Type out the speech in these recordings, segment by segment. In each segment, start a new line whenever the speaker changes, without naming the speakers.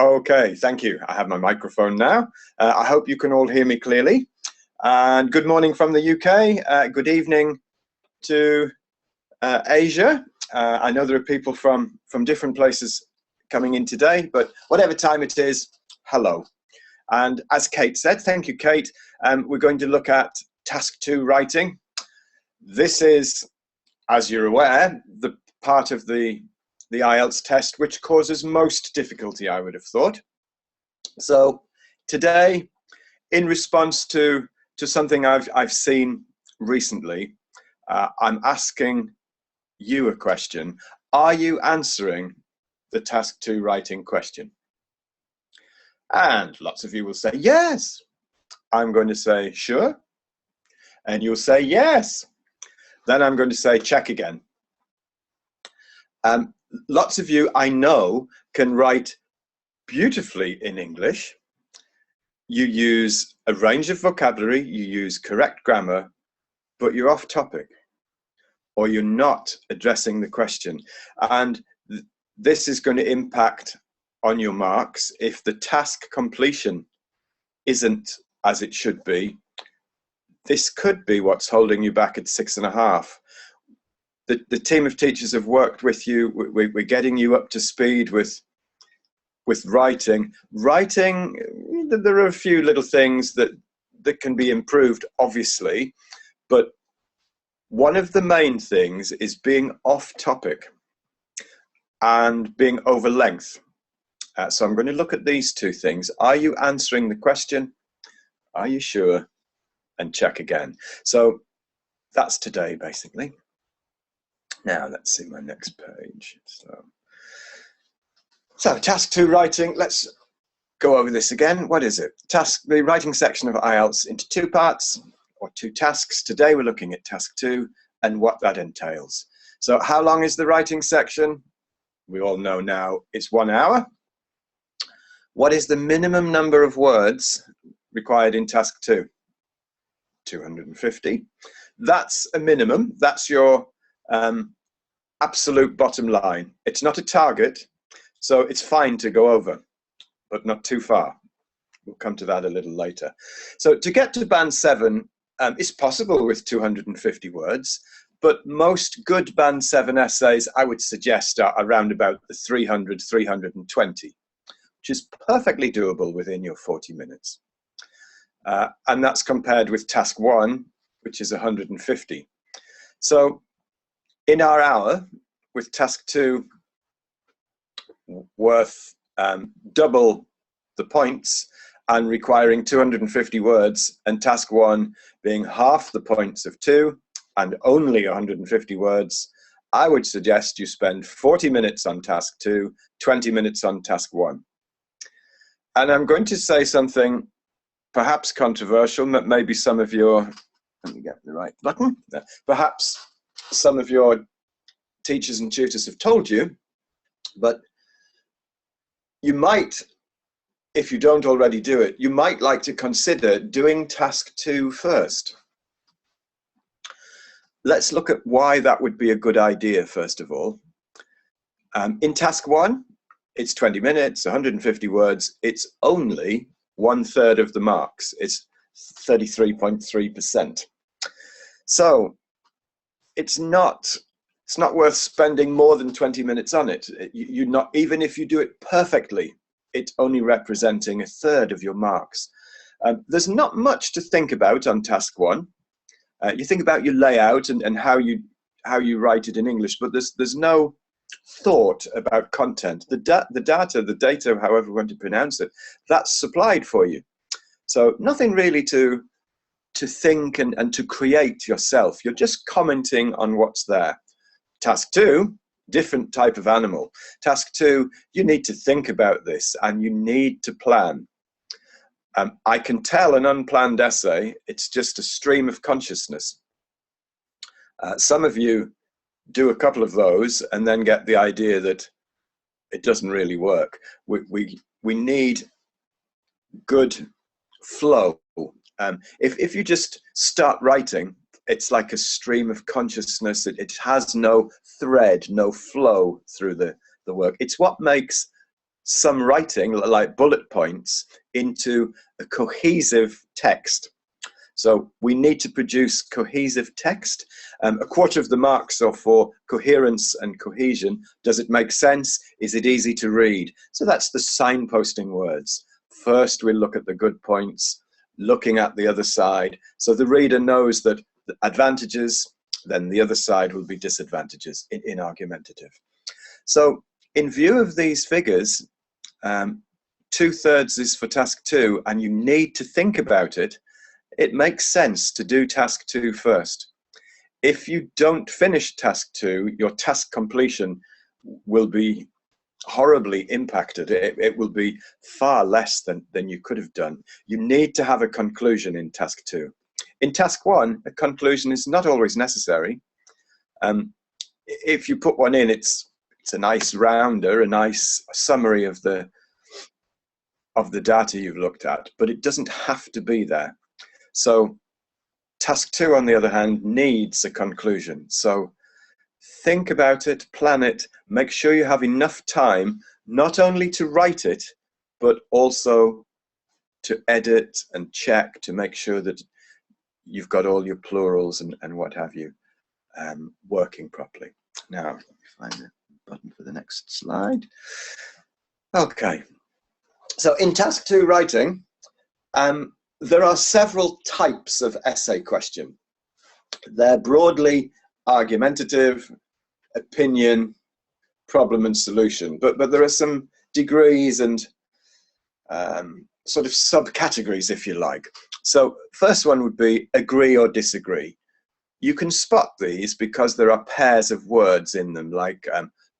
Okay, thank you. I have my microphone now. I hope you can all hear me clearly. And good morning from the UK. Good evening to Asia. I know there are people from different places coming in today, but whatever time it is, hello. And as Kate said, thank you, Kate, we're going to look at task 2 writing. This is, as you're aware, the part of the IELTS test which causes most difficulty, I would have thought. So today, in response to something I've seen recently, I'm asking you a question. Are you answering the task 2 writing question? And lots of you will say yes. I'm going to say sure, and you'll say yes. Then I'm going to say check again. Lots of you, I know, can write beautifully in English. You use a range of vocabulary, you use correct grammar, but you're off topic, or you're not addressing the question. And this is going to impact on your marks if the task completion isn't as it should be. This could be what's holding you back at 6.5. The team of teachers have worked with you. We're getting you up to speed with writing. Writing, there are a few little things that can be improved, obviously, but one of the main things is being off topic and being over length. So I'm going to look at these two things. Are you answering the question? Are you sure? And check again. So that's today, basically. Now let's see my next page. So task 2 writing, let's go over this again. What is it? The writing section of IELTS into 2 parts or 2 tasks. Today we're looking at task 2 and what that entails. So how long is the writing section? We all know now it's 1 hour. What is the minimum number of words required in task 2? 250. That's a minimum. That's your absolute bottom line. It's not a target, so it's fine to go over, but not too far. We'll come to that a little later. So to get to band 7, it's possible with 250 words, but most good band 7 essays, I would suggest, are around about the 300, 320, which is perfectly doable within your 40 minutes. And that's compared with task 1, which is 150. So in our hour, with task 2 worth double the points and requiring 250 words, and task 1 being half the points of 2 and only 150 words, I would suggest you spend 40 minutes on task 2, 20 minutes on task 1. And I'm going to say something perhaps controversial, maybe some of your, let me get the right button, perhaps some of your teachers and tutors have told you, but you might, if you don't already do it, you might like to consider doing task 2 first. Let's look at why that would be a good idea, first of all. In task 1, it's 20 minutes, 150 words. It's only 1/3 of the marks. It's 33.3%. So it's not worth spending more than 20 minutes on it. You're not, even if you do it perfectly, it's only representing 1/3 of your marks. There's not much to think about on task 1. You think about your layout and how you write it in English, but there's no thought about content. The data, however you want to pronounce it, that's supplied for you. So nothing really to think and to create yourself. You're just commenting on what's there. Task 2, different type of animal. Task 2, you need to think about this and you need to plan. I can tell an unplanned essay, it's just a stream of consciousness. Some of you do a couple of those and then get the idea that it doesn't really work. We need good flow. If you just start writing, it's like a stream of consciousness. It has no thread, no flow through the work. It's what makes some writing, like bullet points, into a cohesive text. So we need to produce cohesive text. A quarter of the marks are for coherence and cohesion. Does it make sense? Is it easy to read? So that's the signposting words. First, we look at the good points, looking at the other side. So the reader knows that the advantages, then the other side will be disadvantages in argumentative. So in view of these figures, 2/3 is for task 2, and you need to think about it. It makes sense to do task 2 first. If you don't finish task 2, your task completion will be horribly impacted. It will be far less than you could have done. You need to have a conclusion in task 2. In task 1, a conclusion is not always necessary. If you put one in, it's a nice rounder, a nice summary of the data you've looked at, but it doesn't have to be there. So task 2, on the other hand, needs a conclusion. So think about it, plan it, make sure you have enough time, not only to write it, but also to edit and check to make sure that you've got all your plurals and what have you working properly. Now, let me find the button for the next slide. Okay. So in task 2 writing, there are several types of essay question. They're broadly argumentative, opinion, problem and solution, but there are some degrees and sort of subcategories, if you like. So first one would be agree or disagree. You can spot these because there are pairs of words in them, like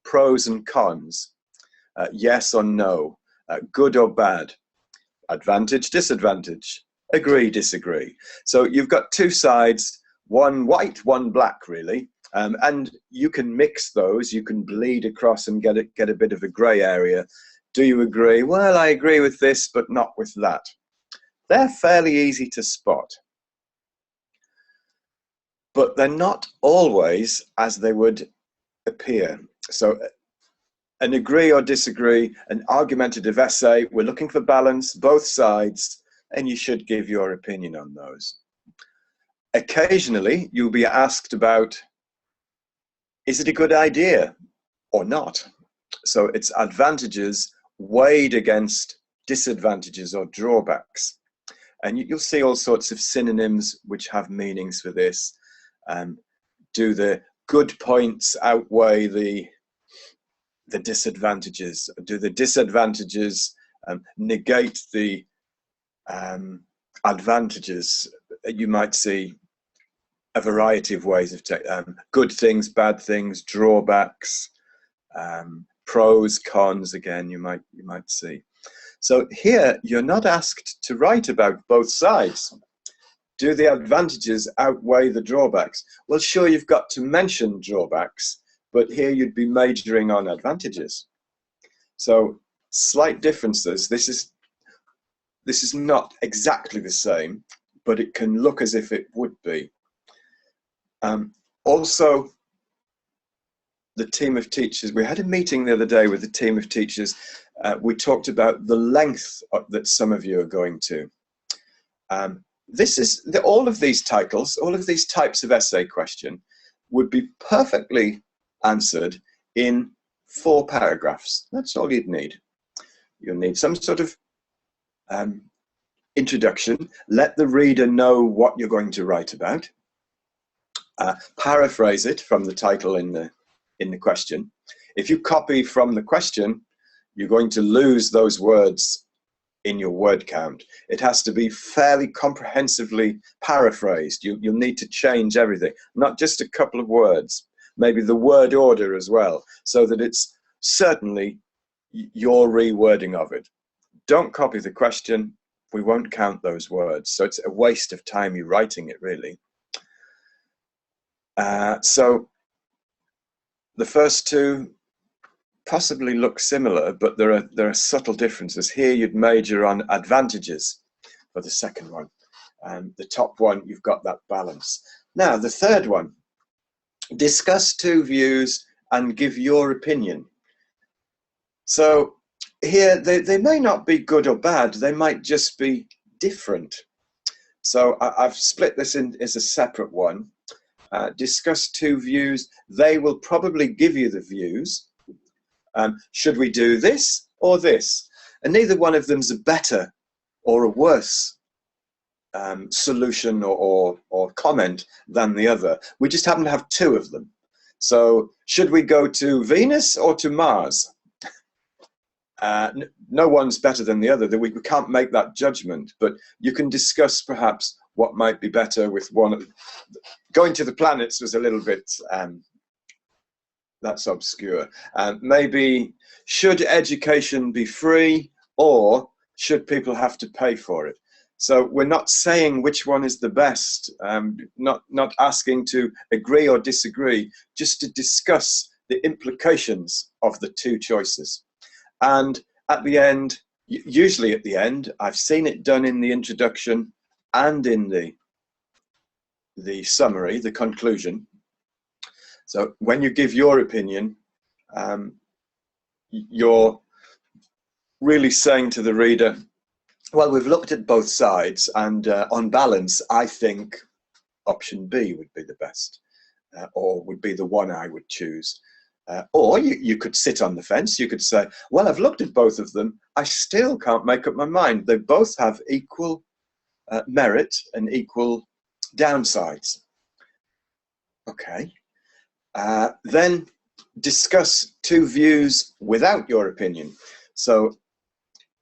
pros and cons, yes or no, good or bad, advantage, disadvantage, agree, disagree. So you've got two sides, one white, one black, really, and you can mix those. You can bleed across and get a bit of a grey area. Do you agree? Well, I agree with this, but not with that. They're fairly easy to spot, but they're not always as they would appear. So an agree or disagree, an argumentative essay, we're looking for balance, both sides, and you should give your opinion on those. Occasionally, you'll be asked about, is it a good idea or not? So it's advantages weighed against disadvantages or drawbacks. And you'll see all sorts of synonyms which have meanings for this. Do the good points outweigh the disadvantages? Do the disadvantages negate the advantages? You might see a variety of ways of good things, bad things, drawbacks, pros, cons. Again, you might see. So here you're not asked to write about both sides. Do the advantages outweigh the drawbacks? Well, sure, you've got to mention drawbacks, but here you'd be majoring on advantages. So slight differences. This is not exactly the same, but it can look as if it would be. Also, the team of teachers, we had a meeting the other day with the team of teachers. We talked about the length that some of you are going to. All of these titles, all of these types of essay question would be perfectly answered in 4 paragraphs. That's all you'd need. You'll need some sort of introduction, let the reader know what you're going to write about, paraphrase it from the title in the question. If you copy from the question, you're going to lose those words in your word count. It has to be fairly comprehensively paraphrased. You'll need to change everything, not just a couple of words, maybe the word order as well, so that it's certainly your rewording of it. Don't copy the question. We won't count those words. So it's a waste of time you writing it, really. So the first two possibly look similar, but there are subtle differences. Here you'd major on advantages for the second one. The top one, you've got that balance. Now, the third one, discuss 2 views and give your opinion. So here they may not be good or bad, they might just be different. So I've split this in as a separate one. Discuss two views. They will probably give you the views. Should we do this or this? And neither one of them's a better or a worse solution or comment than the other. We just happen to have two of them. So should we go to Venus or to Mars? No one's better than the other. We can't make that judgment, but you can discuss perhaps what might be better with one. Going to the planets was a little bit, that's obscure. Maybe should education be free or should people have to pay for it? So we're not saying which one is the best, not asking to agree or disagree, just to discuss the implications of the two choices. And at the end, usually at the end, I've seen it done in the introduction and in the summary, the conclusion. So when you give your opinion, you're really saying to the reader, well, we've looked at both sides, and on balance, I think option B would be the best, or would be the one I would choose. Or you could sit on the fence. You could say, well, I've looked at both of them. I still can't make up my mind. They both have equal merit and equal downsides. Okay. Then discuss two views without your opinion. So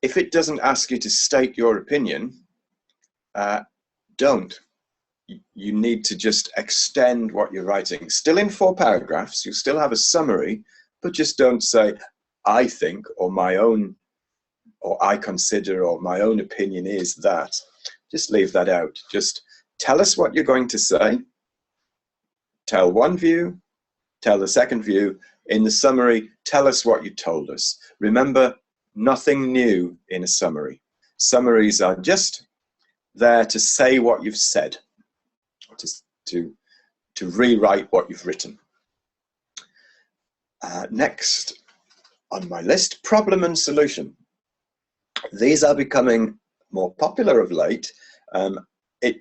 if it doesn't ask you to state your opinion, don't. You need to just extend what you're writing. Still in 4 paragraphs, you still have a summary, but just don't say, I think, or my own, or I consider, or my own opinion is that. Just leave that out. Just tell us what you're going to say. Tell one view, tell the second view. In the summary, tell us what you told us. Remember, nothing new in a summary. Summaries are just there to say what you've said. To rewrite what you've written. Next on my list, problem and solution. These are becoming more popular of late. You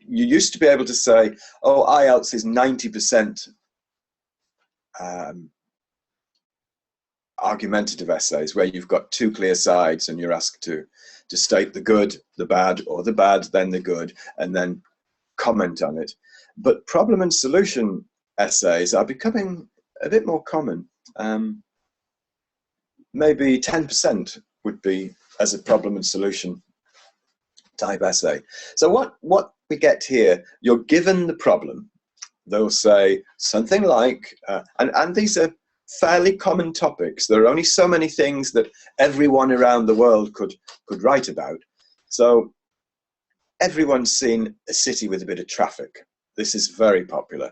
used to be able to say, oh, IELTS is 90% argumentative essays, where you've got 2 clear sides and you're asked to state the good, the bad, or the bad, then the good, and then comment on it. But problem and solution essays are becoming a bit more common. Maybe 10% would be as a problem and solution type essay. So what we get here, you're given the problem. They'll say something like, and these are fairly common topics. There are only so many things that everyone around the world could write about. So everyone's seen a city with a bit of traffic. This is very popular.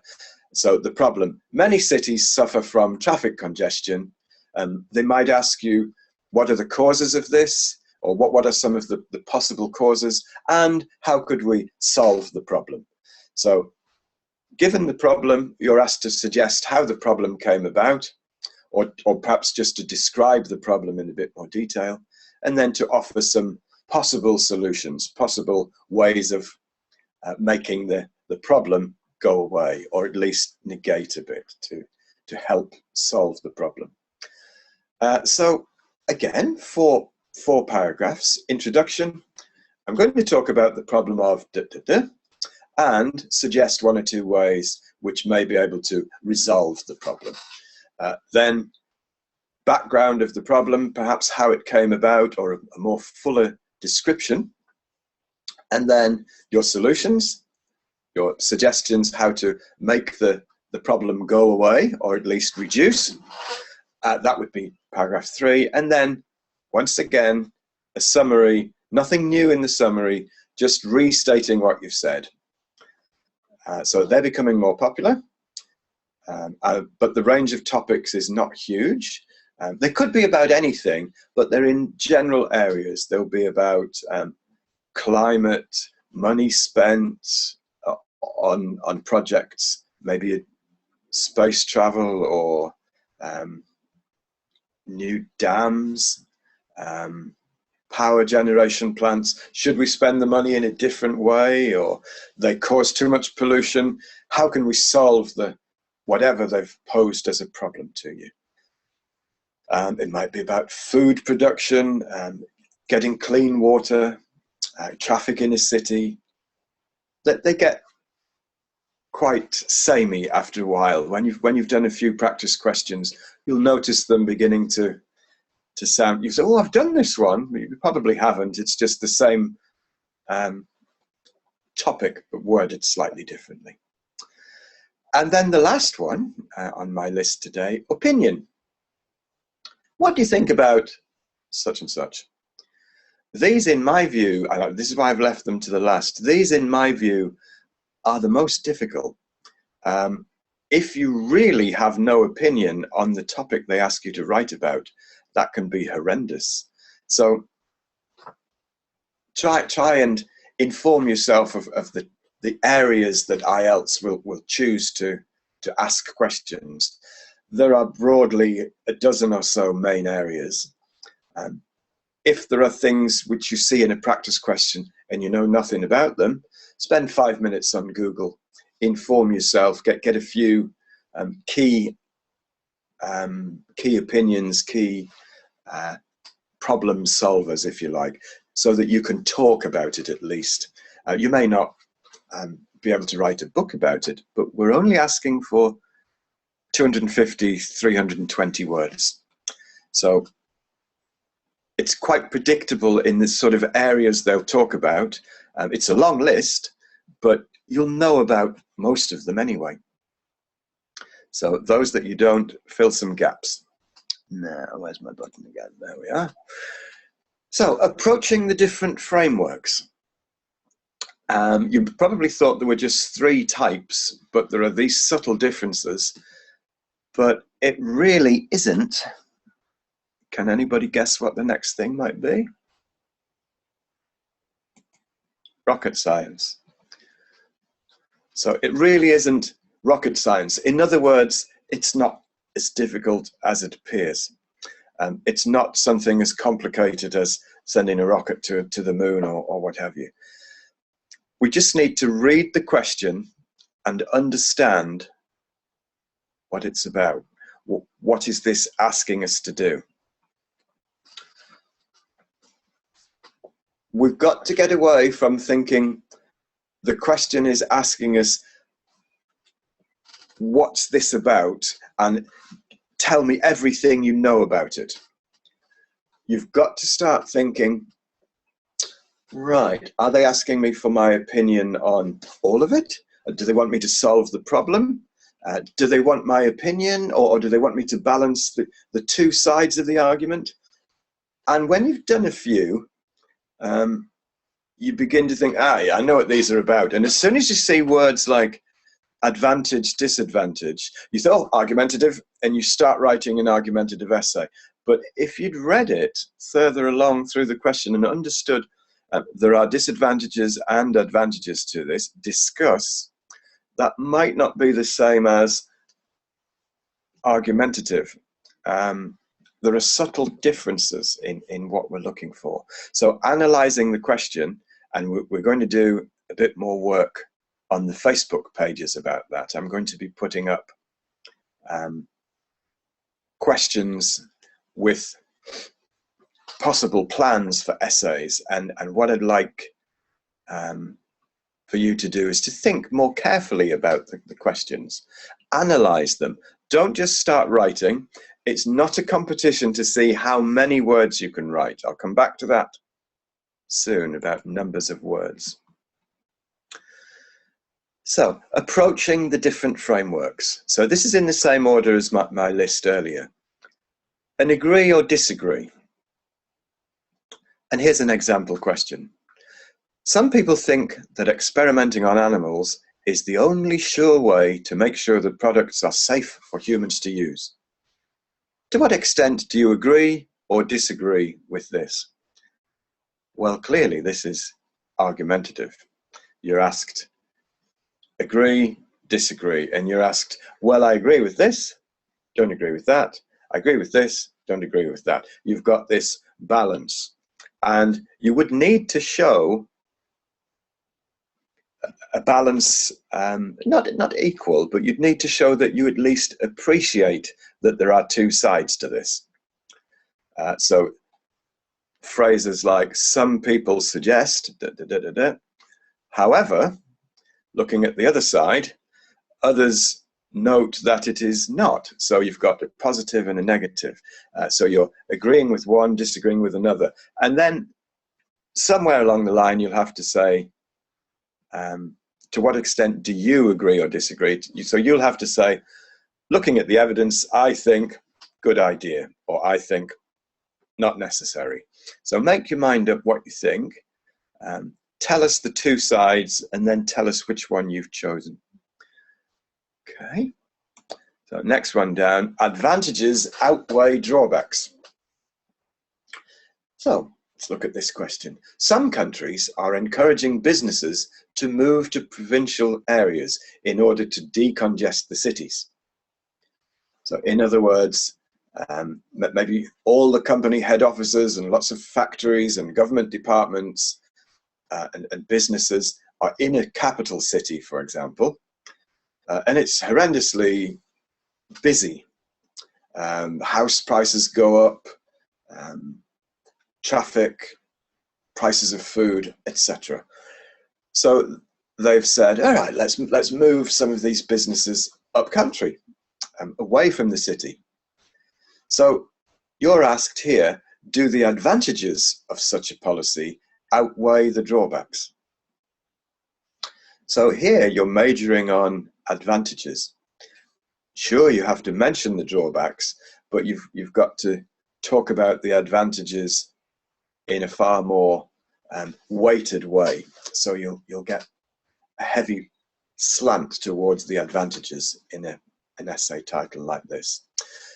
So the problem, many cities suffer from traffic congestion. They might ask you, what are the causes of this? Or what are some of the possible causes? And how could we solve the problem? So given the problem, you're asked to suggest how the problem came about, or perhaps just to describe the problem in a bit more detail, and then to offer some possible solutions, possible ways of making the problem go away, or at least negate a bit to help solve the problem. So again, 4 paragraphs. Introduction. I'm going to talk about the problem of and suggest 1 or 2 ways which may be able to resolve the problem. Then background of the problem, perhaps how it came about, or a more fuller description. And then your solutions, your suggestions how to make the problem go away, or at least reduce. That would be paragraph 3. And then, once again, a summary, nothing new in the summary, just restating what you've said. So they're becoming more popular, but the range of topics is not huge. They could be about anything, but they're in general areas. They'll be about climate, money spent on projects, maybe space travel, or new dams, Power generation plants, should we spend the money in a different way, or they cause too much pollution? How can we solve whatever they've posed as a problem to you? It might be about food production, getting clean water, traffic in a city. They get quite samey after a while. When you've done a few practice questions, you'll notice them beginning to sound. You say, "Oh, I've done this one." You probably haven't. It's just the same topic, but worded slightly differently. And then the last one on my list today: opinion. What do you think about such and such? These, in my view, this is why I've left them to the last. These, in my view, are the most difficult. If you really have no opinion on the topic they ask you to write about, that can be horrendous. So try and inform yourself of the areas that IELTS will choose to ask questions. There are broadly a dozen or so main areas. If there are things which you see in a practice question and you know nothing about them, spend 5 minutes on Google, inform yourself, get a few key opinions, key problem solvers, if you like, so that you can talk about it at least. You may not be able to write a book about it, but we're only asking for 250, 320 words. So it's quite predictable in the sort of areas they'll talk about. It's a long list, but you'll know about most of them anyway. So those that you don't, fill some gaps. Now, where's my button again? There we are. So, approaching the different frameworks. You probably thought there were just 3 types, but there are these subtle differences. But it really isn't. Can anybody guess what the next thing might be? Rocket science. So it really isn't rocket science. In other words, it's not as difficult as it appears. It's not something as complicated as sending a rocket to the moon or what have you. We just need to read the question and understand what it's about. What is this asking us to do? We've got to get away from thinking the question is asking us, what's this about? And tell me everything you know about it. You've got to start thinking, right, are they asking me for my opinion on all of it? Do they want me to solve the problem? Do they want my opinion, or do they want me to balance the 2 sides of the argument? And when you've done a few, you begin to think, yeah, I know what these are about. And as soon as you see words like advantage, disadvantage, you say, oh, argumentative, and you start writing an argumentative essay. But if you'd read it further along through the question and understood there are disadvantages and advantages to this, discuss, that might not be the same as argumentative. There are subtle differences in what we're looking for. So analyzing the question, and we're going to do a bit more work on the Facebook pages about that. I'm going to be putting up questions with possible plans for essays, and what I'd like for you to do is to think more carefully about the questions, analyze them. Don't just start writing. It's not a competition to see how many words you can write. I'll come back to that soon about numbers of words. So, approaching the different frameworks. So this is in the same order as my list earlier. An agree or disagree. And here's an example question. Some people think that experimenting on animals is the only sure way to make sure that products are safe for humans to use. To what extent do you agree or disagree with this? Well, clearly this is argumentative. You're asked, agree, disagree, and you're asked, well, I agree with this, don't agree with that, I agree with this, don't agree with that. You've got this balance. And you would need to show a balance, not equal, but you'd need to show that you at least appreciate that there are two sides to this. So phrases like some people suggest, however, looking at the other side, others note that it is not. So you've got a positive and a negative. So you're agreeing with one, disagreeing with another. And then somewhere along the line, you'll have to say, to what extent do you agree or disagree? So you'll have to say, looking at the evidence, I think good idea, or I think not necessary. So make your mind up what you think. Tell us the two sides, and then tell us which one you've chosen. Okay. So next one down, advantages outweigh drawbacks. So let's look at this question. Some countries are encouraging businesses to move to provincial areas in order to decongest the cities. So in other words, maybe all the company head offices and lots of factories and government departments and businesses are in a capital city, for example, and it's horrendously busy. House prices go up, traffic, prices of food, etc. So they've said, all right, let's move some of these businesses up country, away from the city. So you're asked here, do the advantages of such a policy outweigh the drawbacks? So here you're majoring on advantages. Sure, you have to mention the drawbacks, but you've got to talk about the advantages in a far more weighted way. So you'll get a heavy slant towards the advantages in an essay title like this.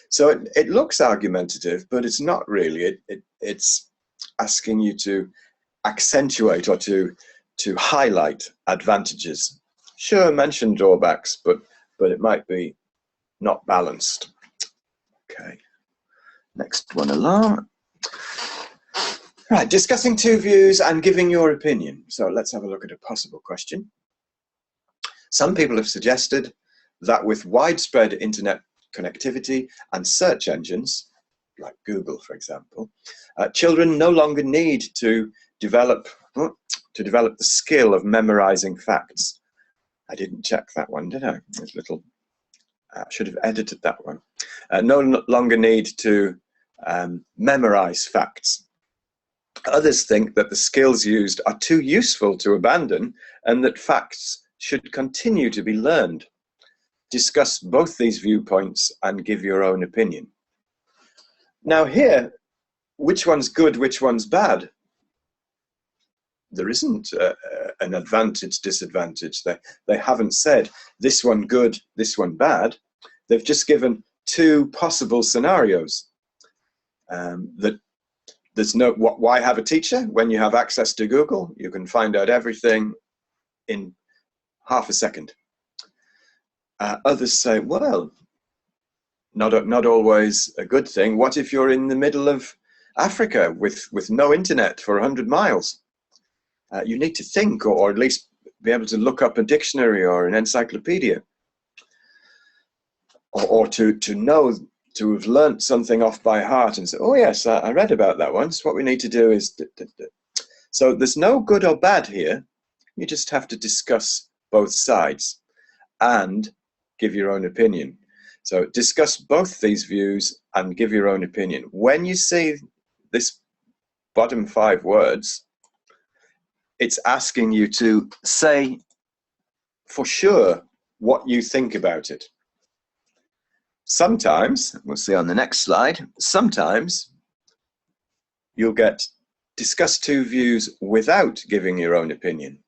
So it looks argumentative, but it's not really. It's asking you to accentuate or to highlight advantages. Sure, mention drawbacks, but it might be not balanced. Okay, next one along. Right, discussing two views and giving your opinion. So let's have a look at a possible question. Some people have suggested that with widespread internet connectivity and search engines, like Google, for example, children no longer need to develop the skill of memorizing facts. I didn't check that one, did I? It's little. I should have edited that one. No longer need to memorize facts. Others think that the skills used are too useful to abandon and that facts should continue to be learned. Discuss both these viewpoints and give your own opinion. Now here, which one's good, which one's bad? There isn't an advantage, disadvantage. They haven't said this one good, this one bad. They've just given two possible scenarios. That there's no, why have a teacher? When you have access to Google, you can find out everything in half a second. Others say, well, not always a good thing. What if you're in the middle of Africa with no internet for 100 miles? You need to think, or at least be able to look up a dictionary or an encyclopedia, or to know, to have learnt something off by heart and say, oh yes, I read about that once. What we need to do is... So there's no good or bad here. You just have to discuss both sides and give your own opinion. So discuss both these views and give your own opinion. When you see this bottom 5 words, it's asking you to say for sure what you think about it. Sometimes, we'll see on the next slide, sometimes you'll get discuss two views without giving your own opinion.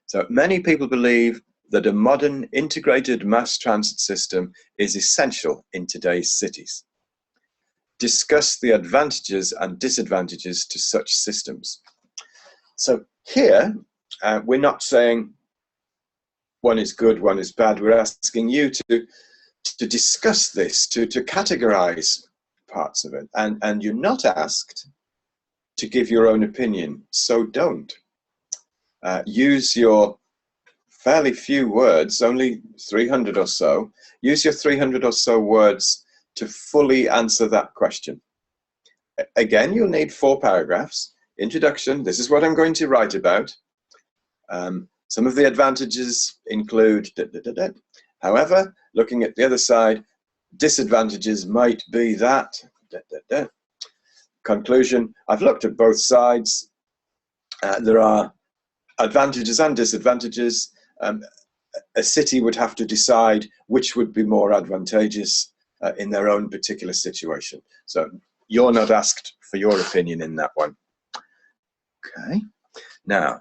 So many people believe that a modern integrated mass transit system is essential in today's cities. Discuss the advantages and disadvantages to such systems. So here, we're not saying one is good, one is bad. We're asking you to discuss this, to categorize parts of it. And you're not asked to give your own opinion, so don't. Use your fairly few words, only 300 or so. Use your 300 or so words to fully answer that question. Again, you'll need 4 paragraphs. Introduction, this is what I'm going to write about. Some of the advantages include, however, looking at the other side, disadvantages might be that, Conclusion, I've looked at both sides. There are advantages and disadvantages. A city would have to decide which would be more advantageous in their own particular situation. So you're not asked for your opinion in that one. Okay, now,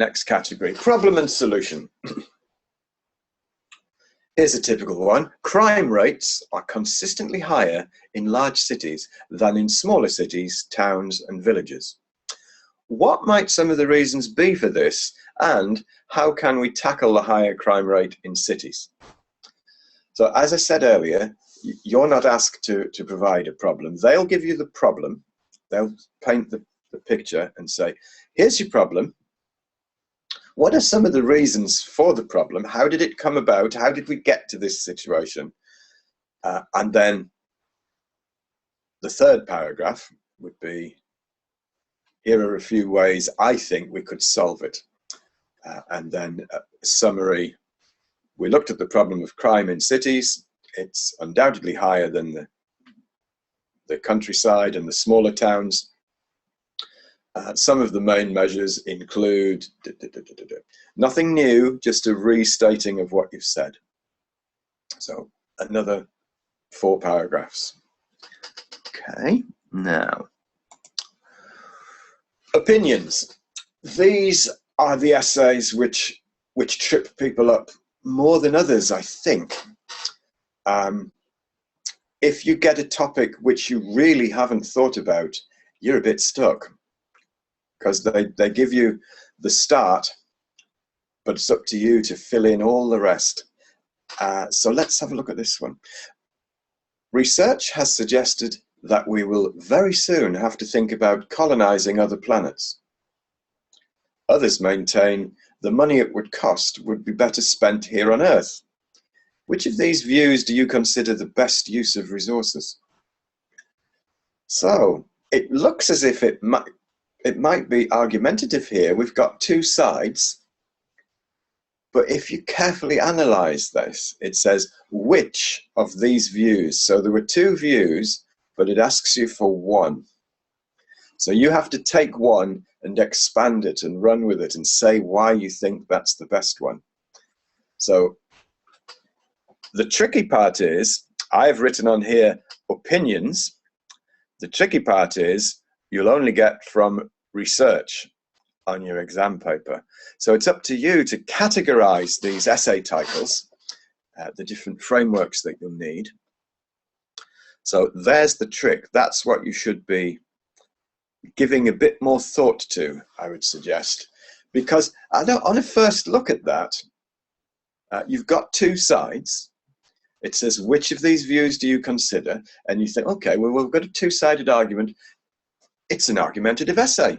next category, problem and solution. Here's a typical one. Crime rates are consistently higher in large cities than in smaller cities, towns, and villages. What might some of the reasons be for this, and how can we tackle the higher crime rate in cities? So as I said earlier, you're not asked to provide a problem. They'll give you the problem. They'll paint the picture and say, here's your problem. What are some of the reasons for the problem? How did it come about? How did we get to this situation? And then the third paragraph would be, here are a few ways I think we could solve it. And then a summary. We looked at the problem of crime in cities. It's undoubtedly higher than the countryside and the smaller towns. Some of the main measures include nothing new, just a restating of what you've said. So another 4 paragraphs. Okay, now opinions. These are the essays which trip people up more than others, I think. If you get a topic which you really haven't thought about, you're a bit stuck, because they give you the start, but it's up to you to fill in all the rest. So let's have a look at this one. Research has suggested that we will very soon have to think about colonizing other planets. Others maintain the money it would cost would be better spent here on Earth. Which of these views do you consider the best use of resources? So it looks as if it might be argumentative here. We've got 2 sides, but if you carefully analyze this, it says which of these views. So there were 2 views, but it asks you for 1. So you have to take one and expand it and run with it and say why you think that's the best one. So the tricky part is, I've written on here opinions. The tricky part is you'll only get from research on your exam paper. So it's up to you to categorize these essay titles, the different frameworks that you'll need. So there's the trick. That's what you should be giving a bit more thought to, I would suggest. Because on a first look at that, you've got 2 sides. It says, which of these views do you consider? And you think, okay, well, we've got a 2-sided argument. It's an argumentative essay.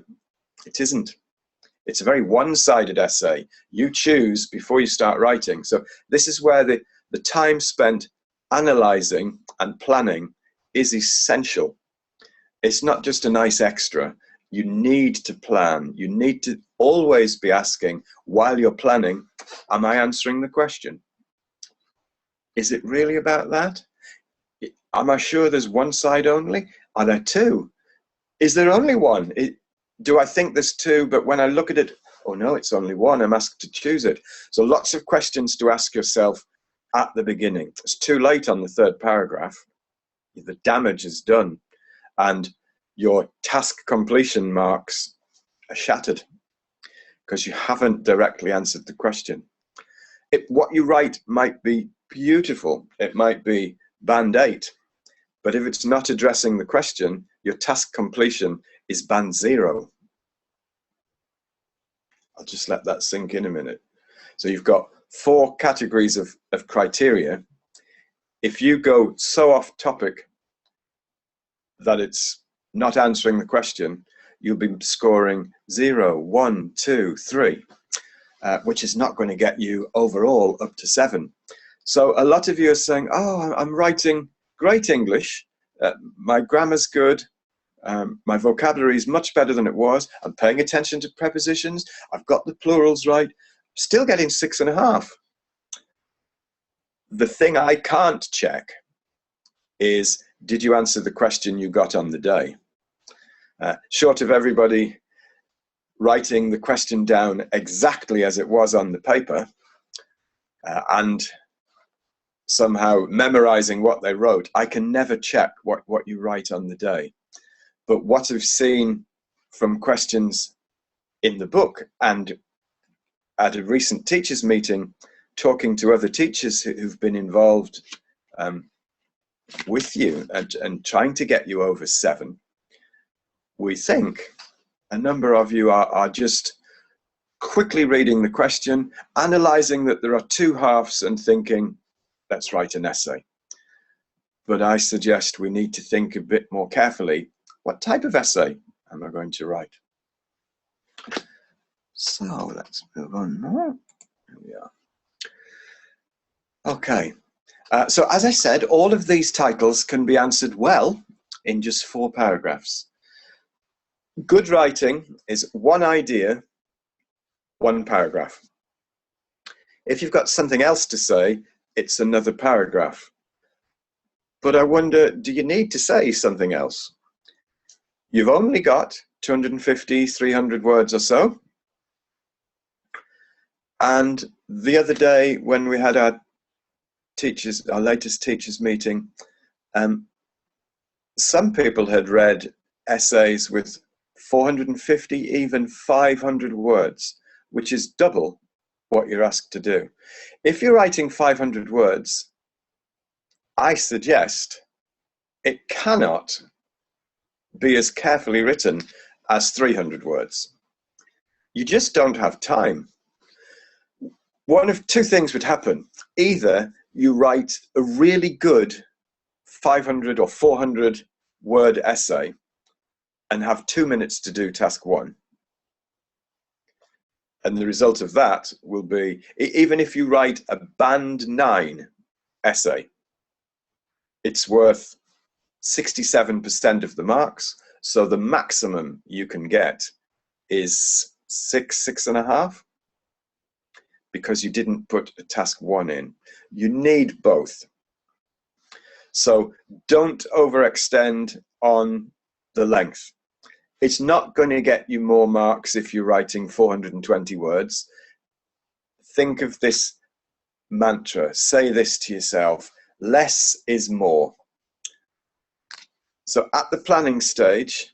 It isn't. It's a very one-sided essay. You choose before you start writing. So this is where the time spent analyzing and planning is essential. It's not just a nice extra. You need to plan. You need to always be asking, while you're planning, am I answering the question? Is it really about that? Am I sure there's 1 side only? Are there 2? Is there only 1? Do I think there's 2, but when I look at it, oh no, it's only 1, I'm asked to choose it. So lots of questions to ask yourself at the beginning. It's too late on the 3rd paragraph. The damage is done, and your task completion marks are shattered because you haven't directly answered the question. What you write might be beautiful. It might be band 8, but if it's not addressing the question, your task completion is band 0. I'll just let that sink in a minute. So you've got 4 categories of criteria. If you go so off topic that it's not answering the question, you'll be scoring 0, 1, 2, 3, which is not going to get you overall up to 7. So a lot of you are saying, oh, I'm writing great English, my grammar's good, my vocabulary is much better than it was, I'm paying attention to prepositions, I've got the plurals right, still getting 6.5. The thing I can't check is, did you answer the question you got on the day? Short of everybody writing the question down exactly as it was on the paper and somehow memorizing what they wrote, I can never check what you write on the day. But what I've seen from questions in the book and at a recent teachers meeting, talking to other teachers who've been involved with you and trying to get you over 7, we think a number of you are just quickly reading the question, analyzing that there are 2 halves and thinking, let's write an essay. But I suggest we need to think a bit more carefully, what type of essay am I going to write? So let's move on now. Here we are. Okay, so as I said, all of these titles can be answered well in just 4 paragraphs. Good writing is one idea, 1 paragraph. If you've got something else to say, it's another paragraph. But I wonder, do you need to say something else? You've only got 250, 300 words or so. And the other day when we had our latest teachers meeting, some people had read essays with 450, even 500 words, which is double what you're asked to do. If you're writing 500 words, I suggest it cannot be as carefully written as 300 words. You just don't have time. One of 2 things would happen. Either you write a really good 500 or 400 word essay and have 2 minutes to do task 1. And the result of that will be, even if you write a band 9 essay, it's worth 67% of the marks. So the maximum you can get is 6.5, because you didn't put a task 1 in. You need both. So don't overextend on the length. It's not going to get you more marks if you're writing 420 words. Think of this mantra. Say this to yourself: less is more. So at the planning stage,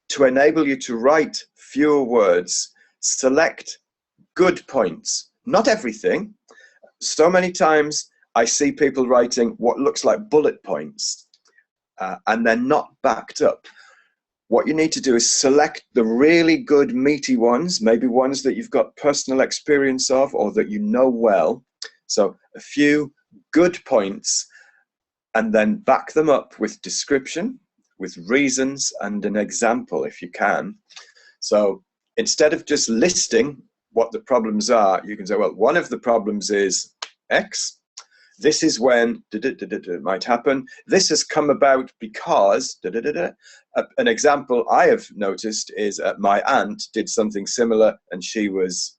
to enable you to write fewer words, select good points. Not everything. So many times I see people writing what looks like bullet points and they're not backed up. What you need to do is select the really good meaty ones, maybe ones that you've got personal experience of or that you know well. So a few good points, and then back them up with description, with reasons and an example if you can. So instead of just listing what the problems are, you can say, well, one of the problems is X. This is when it might happen. This has come about because an example I have noticed is my aunt did something similar and she was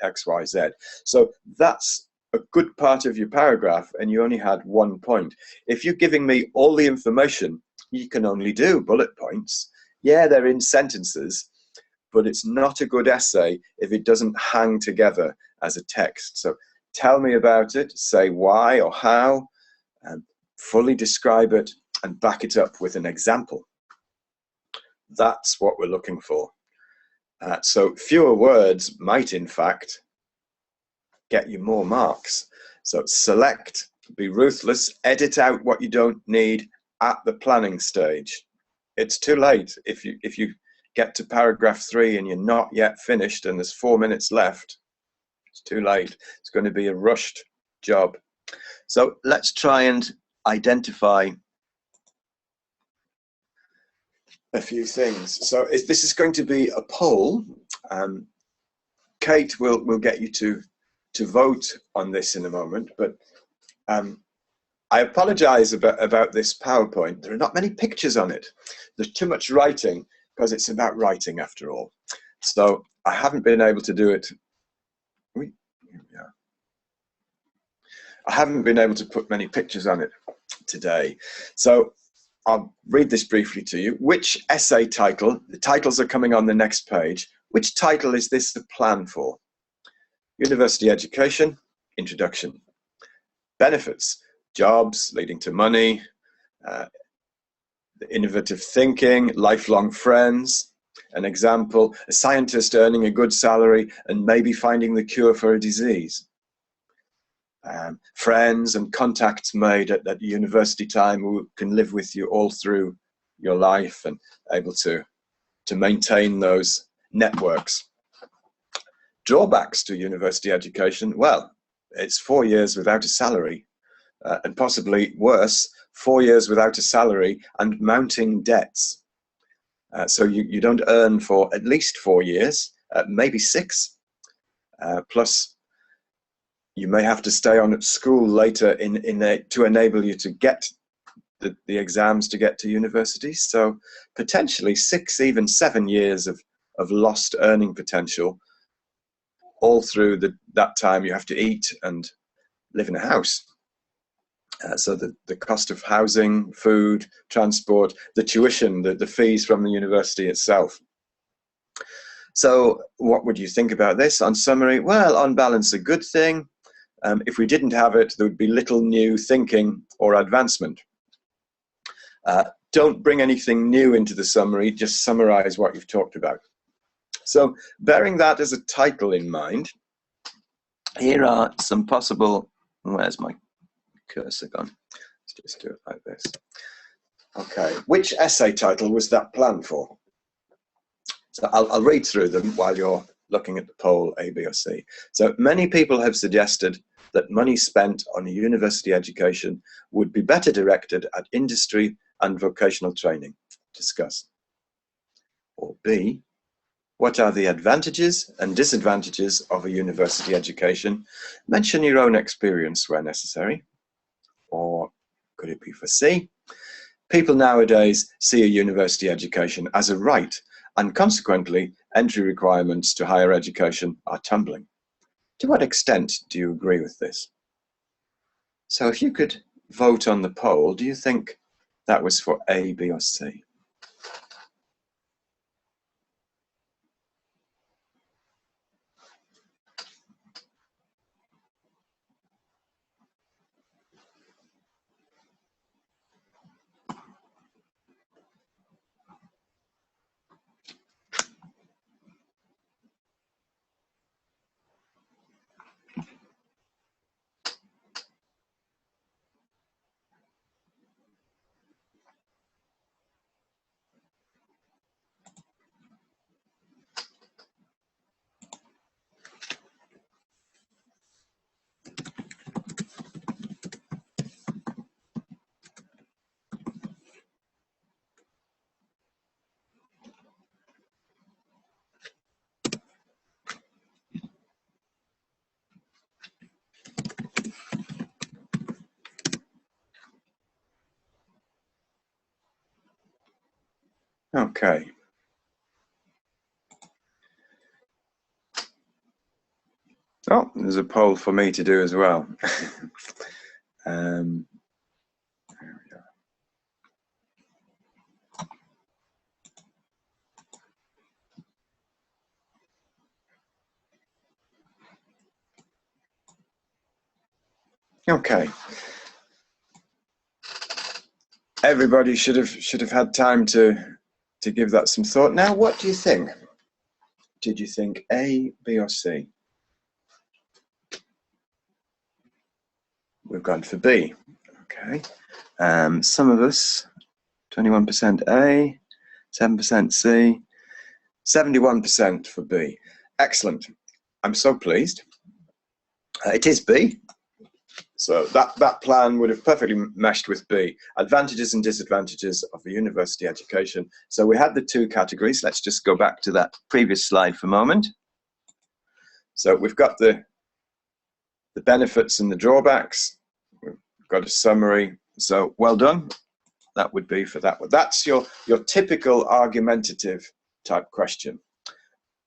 XYZ. So that's a good part of your paragraph and you only had 1 point. If you're giving me all the information, you can only do bullet points. Yeah, they're in sentences, but it's not a good essay if it doesn't hang together as a text. So tell me about it, say why or how, and fully describe it and back it up with an example. That's what we're looking for. So fewer words might in fact get you more marks. So select, be ruthless, edit out what you don't need at the planning stage. It's too late if you get to paragraph 3 and you're not yet finished and there's 4 minutes left. It's too late. It's going to be a rushed job. So let's try and identify a few things. So this is going to be a poll. Kate will get you to vote on this in a moment, but I apologize about this PowerPoint. There are not many pictures on it. There's too much writing, because it's about writing after all. So I haven't been able to do it. I haven't been able to put many pictures on it today. So I'll read this briefly to you. Which essay title, the titles are coming on the next page, which title is this the plan for? University education, introduction. Benefits, jobs leading to money, innovative thinking, lifelong friends. An example, a scientist earning a good salary and maybe finding the cure for a disease. Friends and contacts made at university time who can live with you all through your life and able to maintain those networks. Drawbacks to university education, well, it's 4 years without a salary, and possibly worse, 4 years without a salary and mounting debts. So you don't earn for at least 4 years, maybe 6, plus you may have to stay on at school later to enable you to get the exams to get to university. So potentially 6, even 7 years of lost earning potential. All through that time you have to eat and live in a house. So the cost of housing, food, transport, the tuition, the fees from the university itself. So what would you think about this? On summary, well, on balance, a good thing. If we didn't have it, there would be little new thinking or advancement. Don't bring anything new into the summary, just summarize what you've talked about. So bearing that as a title in mind, here are some possible, where's my cursor gone? Let's just do it like this. Okay, which essay title was that planned for? So I'll read through them while you're looking at the poll A, B, or C. So many people have suggested that money spent on a university education would be better directed at industry and vocational training. Discuss. Or B, what are the advantages and disadvantages of a university education? Mention your own experience where necessary. Or could it be for C? People nowadays see a university education as a right, and consequently, entry requirements to higher education are tumbling. To what extent do you agree with this? So if you could vote on the poll, do you think that was for A, B, or C? Okay. Oh, there's a poll for me to do as well. There we go. Okay. Everybody should have had time to give that some thought. Now, what do you think? Did you think A, B, or C? We've gone for B. Okay. Some of us, 21% A, 7% C, 71% for B. Excellent. I'm so pleased. It is B. So that plan would have perfectly meshed with B, advantages and disadvantages of a university education. So we had the two categories. Let's just go back to that previous slide for a moment. So we've got the benefits and the drawbacks. We've got a summary. So well done. That would be for that one. That's your typical argumentative type question.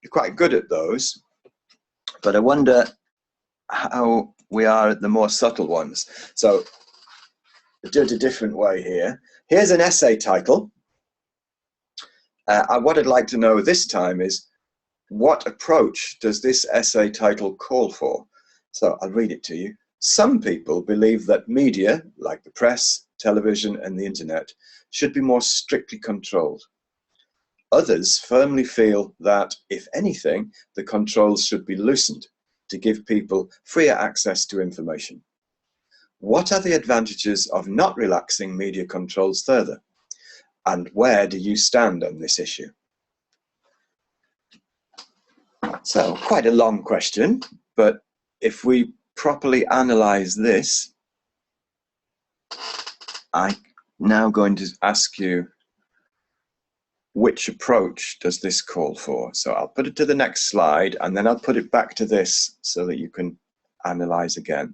You're quite good at those, but I wonder how we are at the more subtle ones. So do it a different way here. Here's an essay title. What I'd like to know this time is, what approach does this essay title call for? So I'll read it to you. Some people believe that media, like the press, television, and the internet, should be more strictly controlled. Others firmly feel that, if anything, the controls should be loosened to give people freer access to information. What are the advantages of not relaxing media controls further? And where do you stand on this issue? So, quite a long question, but if we properly analyze this, I'm now going to ask you, which approach does this call for? So I'll put it to the next slide, and then I'll put it back to this so that you can analyze again.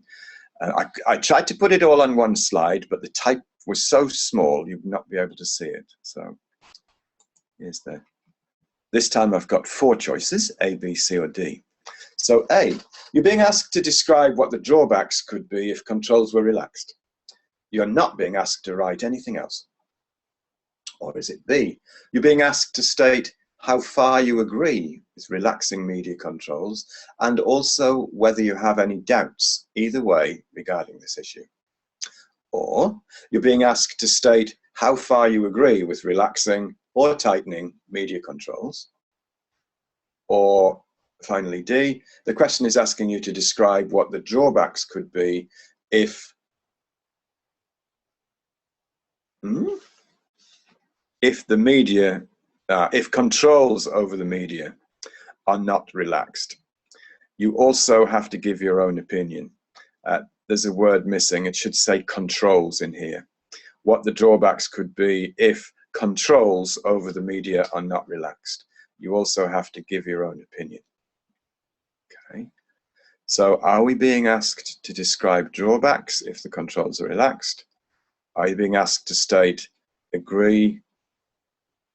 I tried to put it all on one slide, but the type was so small you'd not be able to see it. So here's this time I've got 4 choices, A, B, C, or D. So A, you're being asked to describe what the drawbacks could be if controls were relaxed. You're not being asked to write anything else. Or is it B, you're being asked to state how far you agree with relaxing media controls, and also whether you have any doubts either way regarding this issue. Or you're being asked to state how far you agree with relaxing or tightening media controls. Or finally D, the question is asking you to describe what the drawbacks could be if the media, if controls over the media are not relaxed. You also have to give your own opinion. There's a word missing. It should say controls in here. What the drawbacks could be if controls over the media are not relaxed. You also have to give your own opinion. Okay. So are we being asked to describe drawbacks if the controls are relaxed? Are you being asked to state agree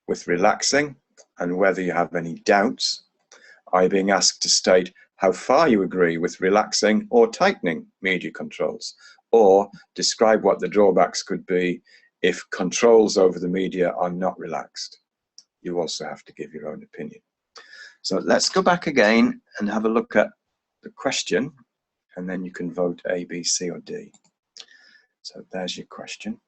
with relaxing and whether you have any doubts? Are you being asked to state how far you agree with relaxing or tightening media controls? Or describe what the drawbacks could be if controls over the media are not relaxed? You also have to give your own opinion. So let's go back again and have a look at the question, and then you can vote A, B, C, or D. So there's your question.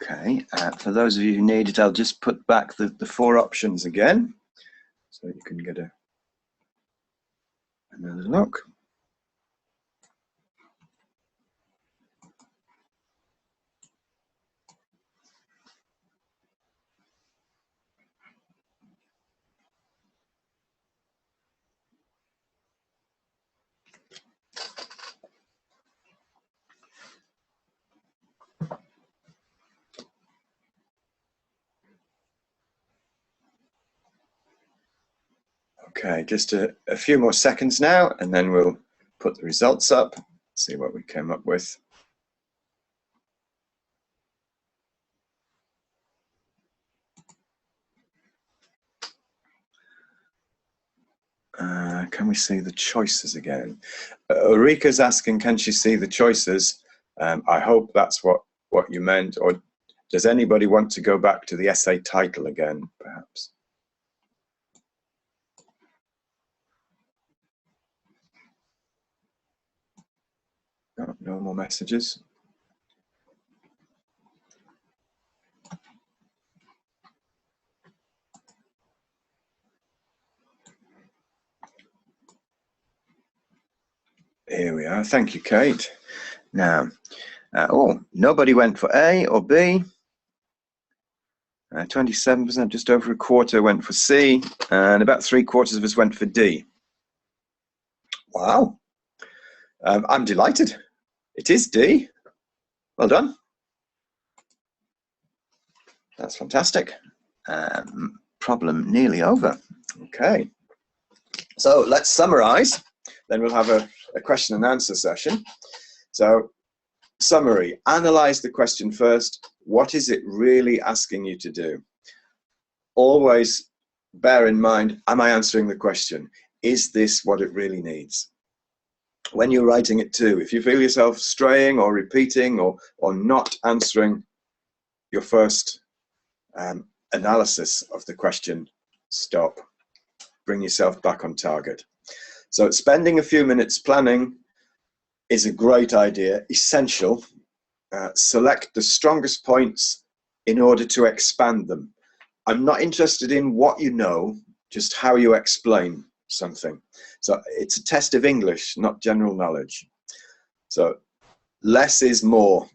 Okay, for those of you who need it, I'll just put back the 4 options again, so you can get another look. Okay, just a few more seconds now, and then we'll put the results up, see what we came up with. Can we see the choices again? Ulrika's asking, can she see the choices? I hope that's what you meant. Or Does anybody want to go back to the essay title again, perhaps? No, no more messages. Here we are. Thank you, Kate. Now, oh, nobody went for A or B. 27%, just over a quarter, went for C, and about 3/4 of us went for D. Wow. I'm delighted. It is D. Well done. That's fantastic. Problem nearly over. Okay. So let's summarize. Then we'll have a question and answer session. So, summary. Analyze the question first. What is it really asking you to do? Always bear in mind, am I answering the question? Is this what it really needs? When you're writing it too, if you feel yourself straying or repeating or not answering your first analysis of the question, stop. Bring yourself back on target. So spending a few minutes planning is a great idea, essential. Select the strongest points in order to expand them. I'm not interested in what you know, just how you explain something. So it's a test of English, not general knowledge. So less is more,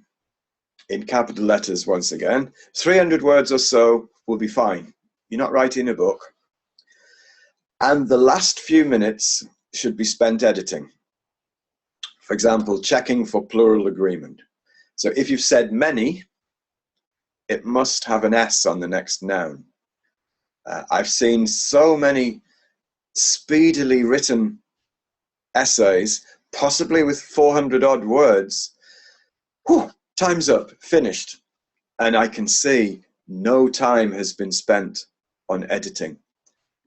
in capital letters once again. 300 words or so will be fine. You're not writing a book. And the last few minutes should be spent editing. For example, checking for plural agreement. So if you've said many, it must have an S on the next noun. I've seen so many speedily written essays, possibly with 400 odd words. Whew, time's up, finished. And I can see no time has been spent on editing.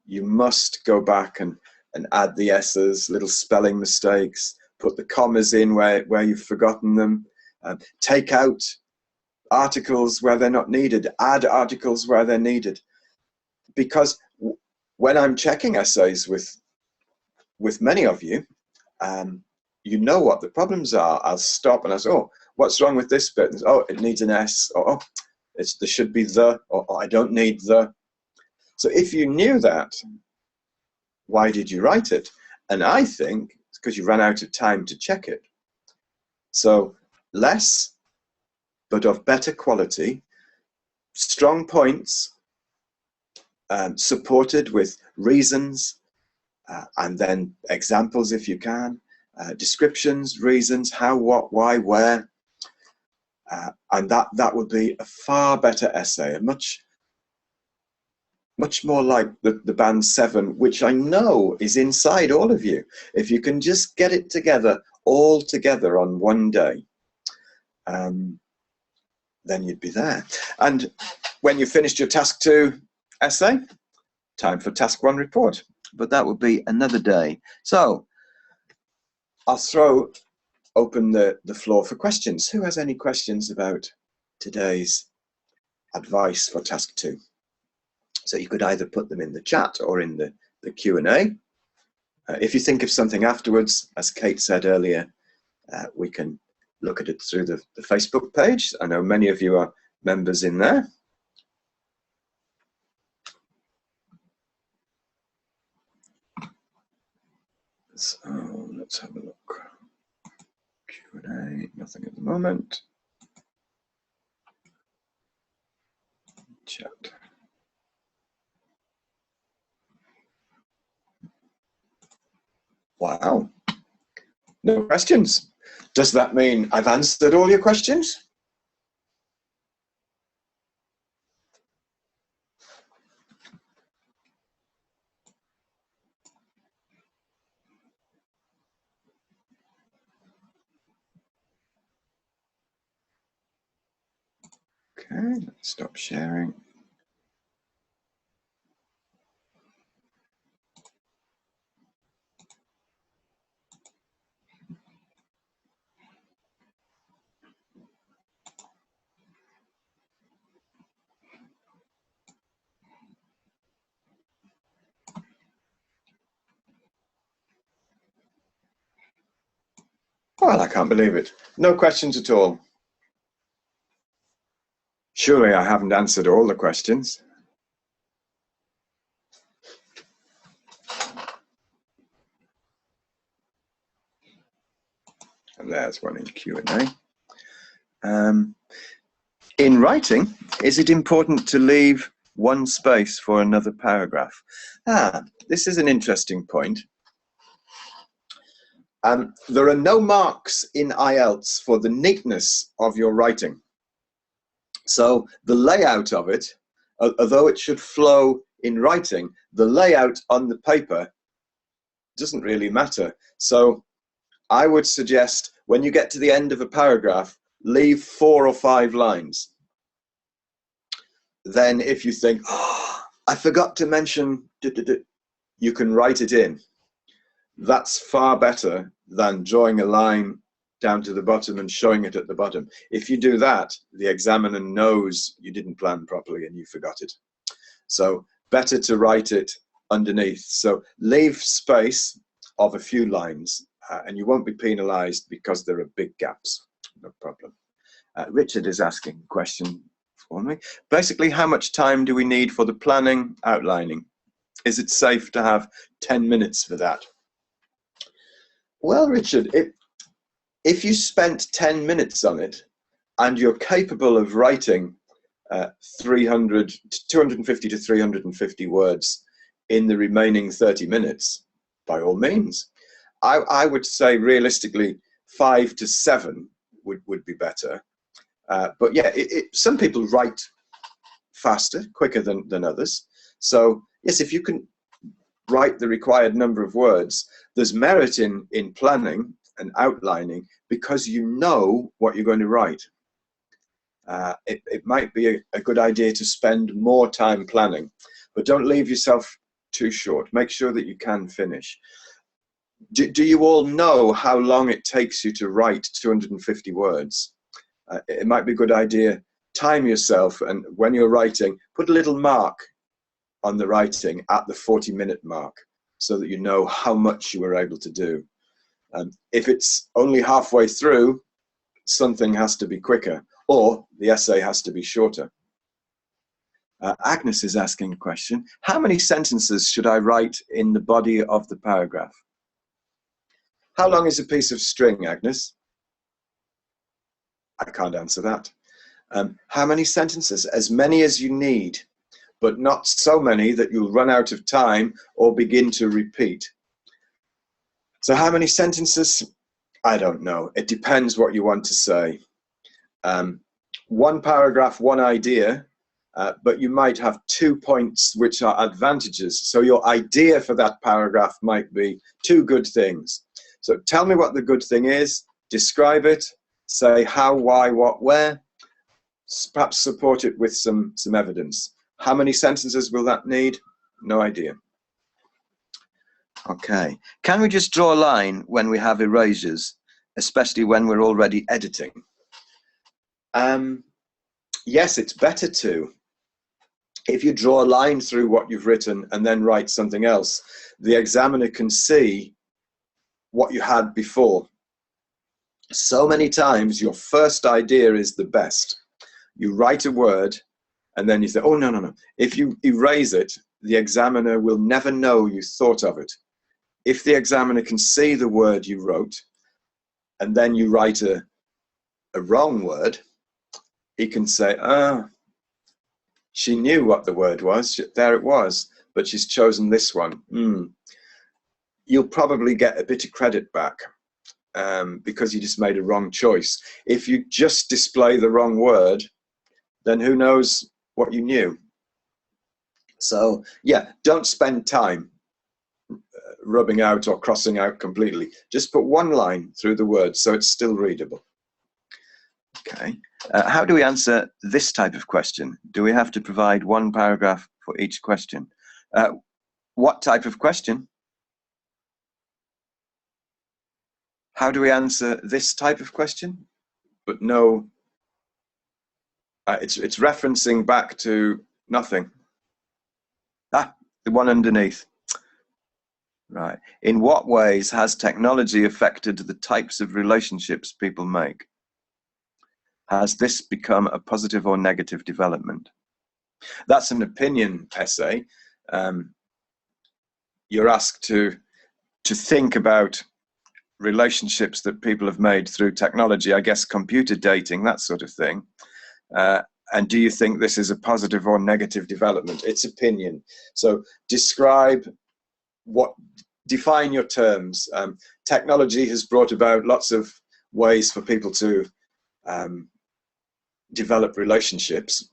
You must go back and add the S's, little spelling mistakes, put the commas in where you've forgotten them, take out articles where they're not needed, add articles where they're needed. Because when I'm checking essays with many of you, you know what the problems are. I'll stop and I'll say, oh, what's wrong with this bit? Oh, it needs an S, or oh, there should be the, or I don't need the. So if you knew that, why did you write it? And I think it's because you ran out of time to check it. So less, but of better quality, strong points, supported with reasons, and then examples if you can, descriptions, reasons, how, what, why, where, and that would be a far better essay, a much more like the band 7, which I know is inside all of you. If you can just get it together, all together on one day, then you'd be there. And when you finished your task 2 essay, time for task 1 report. But that would be another day. So I'll throw open the floor for questions. Who has any questions about today's advice for task 2? So you could either put them in the chat or in the Q&A. If you think of something afterwards, as Kate said earlier, we can look at it through the Facebook page. I know many of you are members in there. So let's have a look. Q&A, nothing at the moment. Chat. Wow, no questions. Does that mean I've answered all your questions? Okay, let's stop sharing. Well, I can't believe it. No questions at all. Surely I haven't answered all the questions. And there's one in Q&A. In writing, is it important to leave one space for another paragraph? This is an interesting point. There are no marks in IELTS for the neatness of your writing. So the layout of it, although it should flow in writing, the layout on the paper doesn't really matter. So I would suggest when you get to the end of a paragraph, leave 4 or 5 lines. Then if you think, oh, I forgot to mention, you can write it in. That's far better than drawing a line down to the bottom and showing it at the bottom. If you do that, the examiner knows you didn't plan properly and you forgot it. So better to write it underneath. So leave space of a few lines and you won't be penalized because there are big gaps. No problem. Richard is asking a question for me. Basically, how much time do we need for the planning, outlining? Is it safe to have 10 minutes for that? Well, Richard, if you spent 10 minutes on it and you're capable of writing 250 to 350 words in the remaining 30 minutes, by all means. I would say realistically 5 to 7 would be better. But yeah, some people write faster, quicker than others. So yes, if you can write the required number of words, there's merit in planning and outlining because you know what you're going to write. It might be a good idea to spend more time planning, but don't leave yourself too short. Make sure that you can finish. Do you all know how long it takes you to write 250 words? It might be a good idea, time yourself, and when you're writing, put a little mark on the writing at the 40-minute mark so that you know how much you were able to do. If it's only halfway through, something has to be quicker, or the essay has to be shorter. Agnes is asking a question. How many sentences should I write in the body of the paragraph? How long is a piece of string, Agnes? I can't answer that. How many sentences? As many as you need, but not so many that you'll run out of time or begin to repeat. So how many sentences? I don't know. It depends what you want to say. One paragraph, one idea, but you might have 2 points which are advantages. So your idea for that paragraph might be 2 good things. So tell me what the good thing is, describe it, say how, why, what, where, perhaps support it with some evidence. How many sentences will that need? No idea. Okay. Can we just draw a line when we have erasures, especially when we're already editing? Yes, it's better to. If you draw a line through what you've written and then write something else, the examiner can see what you had before. So many times your first idea is the best. You write a word and then you say, oh, no. If you erase it, the examiner will never know you thought of it. If the examiner can see the word you wrote and then you write a wrong word, he can say, she knew what the word was, there it was, but she's chosen this one. You'll probably get a bit of credit back because you just made a wrong choice. If you just display the wrong word, then who knows what you knew. So yeah, don't spend time rubbing out or crossing out completely. Just put one line through the word so it's still readable. Okay. How do we answer this type of question? Do we have to provide one paragraph for each question? What type of question? How do we answer this type of question? But no, it's referencing back to nothing. The one underneath. Right. In what ways has technology affected the types of relationships people make? Has this become a positive or negative development? That's an opinion essay. You're asked to think about relationships that people have made through technology, I guess computer dating, that sort of thing. And do you think this is a positive or negative development? It's opinion. So define your terms. Technology has brought about lots of ways for people to develop relationships,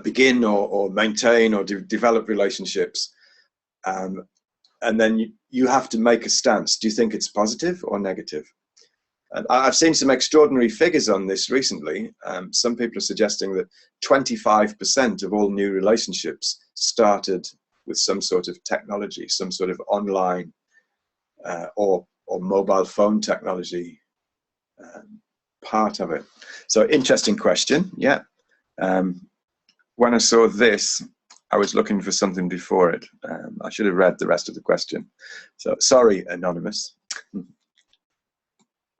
begin or maintain or develop relationships. And then you have to make a stance. Do you think it's positive or negative? And I've seen some extraordinary figures on this recently. Some people are suggesting that 25% of all new relationships started with some sort of technology, some sort of online or mobile phone technology part of it. So interesting question, yeah. When I saw this, I was looking for something before it. I should have read the rest of the question. So sorry, Anonymous.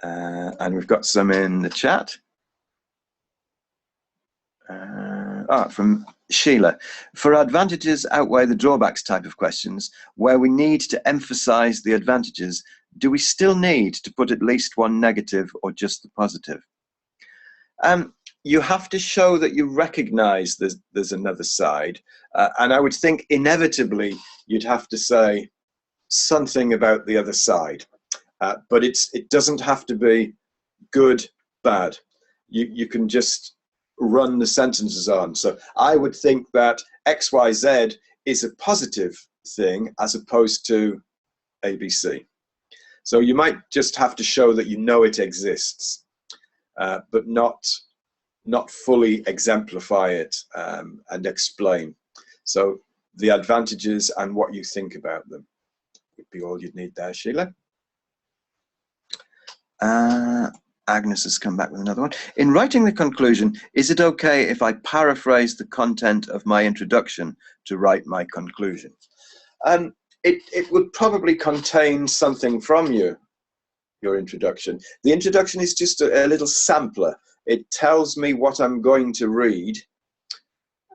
And we've got some in the chat. From Sheila. For advantages outweigh the drawbacks type of questions, where we need to emphasize the advantages, do we still need to put at least one negative or just the positive? You have to show that you recognize there's another side. And I would think inevitably you'd have to say something about the other side. But it doesn't have to be good, bad. You can just run the sentences on. So I would think that XYZ is a positive thing as opposed to ABC. So you might just have to show that you know it exists, but not fully exemplify it and explain. So the advantages and what you think about them would be all you'd need there, Sheila. Agnes has come back with another one. In writing the conclusion, is it okay if I paraphrase the content of my introduction to write my conclusion? It would probably contain something from your introduction. The introduction is just a little sampler. It tells me what I'm going to read.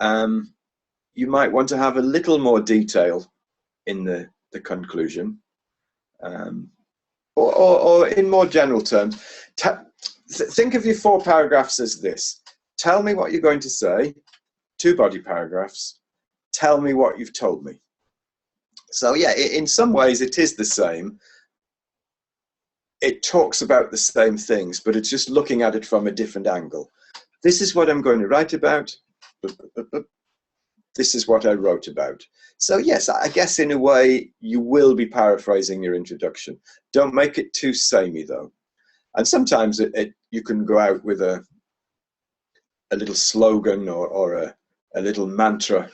You might want to have a little more detail in the conclusion. Or in more general terms, think of your 4 paragraphs as this. Tell me what you're going to say, 2 body paragraphs. Tell me what you've told me. So yeah, in some ways it is the same. It talks about the same things, but it's just looking at it from a different angle. This is what I'm going to write about. This is what I wrote about. So yes, I guess in a way you will be paraphrasing your introduction. Don't make it too samey though. And sometimes you can go out with a little slogan or a little mantra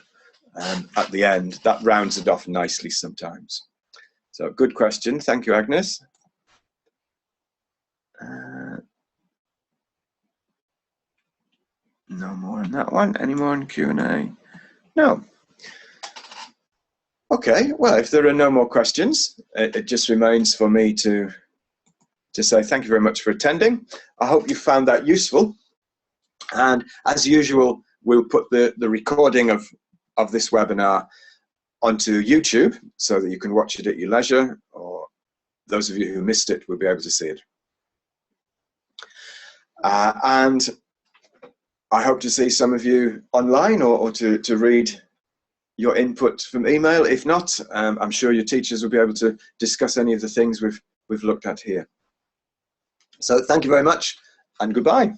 at the end. That rounds it off nicely sometimes. So good question. Thank you, Agnes. No more on that one. Any more on Q&A? No. Okay, well, if there are no more questions, it just remains for me to say thank you very much for attending. I hope you found that useful. And as usual, we'll put the recording of this webinar onto YouTube so that you can watch it at your leisure, or those of you who missed it will be able to see it. And I hope to see some of you online or to read your input from email. If not, I'm sure your teachers will be able to discuss any of the things we've looked at here. So thank you very much and goodbye.